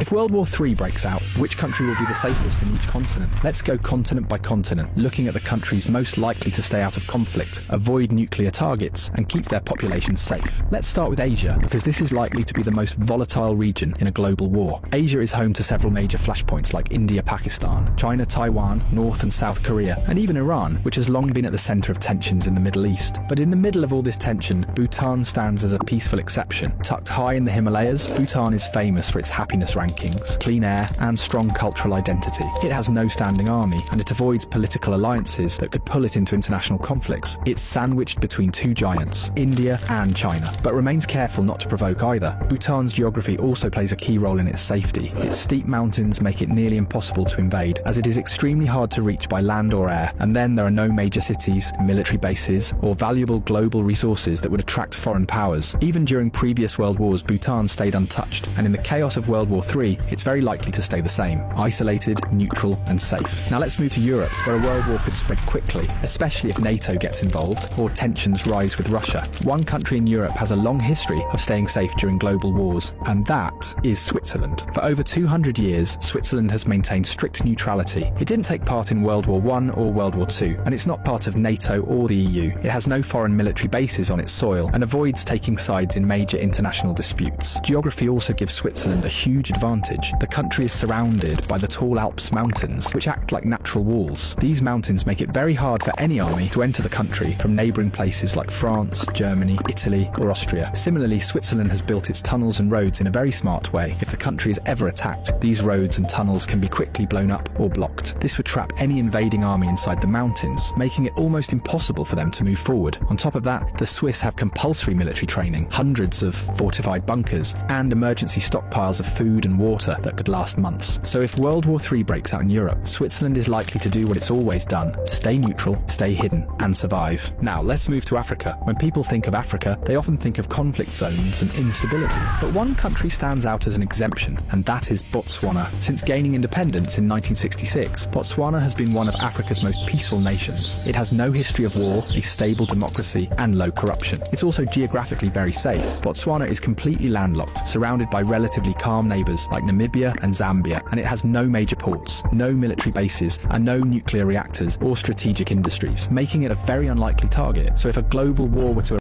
If World War III breaks out, which country will be the safest in each continent? Let's go continent by continent, looking at the countries most likely to stay out of conflict, avoid nuclear targets, and keep their populations safe. Let's start with Asia, because this is likely to be the most volatile region in a global war. Asia is home to several major flashpoints like India, Pakistan, China, Taiwan, North and South Korea, and even Iran, which has long been at the center of tensions in the Middle East. But in the middle of all this tension, Bhutan stands as a peaceful exception. Tucked high in the Himalayas, Bhutan is famous for its happiness rankings, clean air, and strong cultural identity. It has no standing army, and it avoids political alliances that could pull it into international conflicts. It's sandwiched between two giants, India and China, but remains careful not to provoke either. Bhutan's geography also plays a key role in its safety. Its steep mountains make it nearly impossible to invade, as it is extremely hard to reach by land or air, and then there are no major cities, military bases, or valuable global resources that would attract foreign powers. Even during previous world wars, Bhutan stayed untouched, and in the chaos of World War III, it's very likely to stay the same, isolated, neutral, and safe. Now let's move to Europe, where a world war could spread quickly, especially if NATO gets involved or tensions rise with Russia. One country in Europe has a long history of staying safe during global wars, and that is Switzerland. For over 200 years, Switzerland has maintained strict neutrality. It didn't take part in World War I or World War II, and it's not part of NATO or the EU. It has no foreign military bases on its soil and avoids taking sides in major international disputes. Geography also gives Switzerland a huge advantage. The country is surrounded by the tall Alps mountains, which act like natural walls. These mountains make it very hard for any army to enter the country from neighbouring places like France, Germany, Italy, or Austria. Similarly, Switzerland has built its tunnels and roads in a very smart way. If the country is ever attacked, these roads and tunnels can be quickly blown up or blocked. This would trap any invading army inside the mountains, making it almost impossible for them to move forward. On top of that, the Swiss have compulsory military training, hundreds of fortified bunkers, and emergency stockpiles of food and water that could last months. So if World War III breaks out in Europe, Switzerland is likely to do what it's always done: stay neutral, stay hidden, and survive. Now let's move to Africa. When people think of Africa, they often think of conflict zones and instability. But one country stands out as an exemption, and that is Botswana. Since gaining independence in 1966, Botswana has been one of Africa's most peaceful nations. It has no history of war, a stable democracy, and low corruption. It's also geographically very safe. Botswana is completely landlocked, surrounded by relatively calm neighbours like Namibia and Zambia, and it has no major ports, no military bases, and no nuclear reactors or strategic industries, making it a very unlikely target. So if a global war were to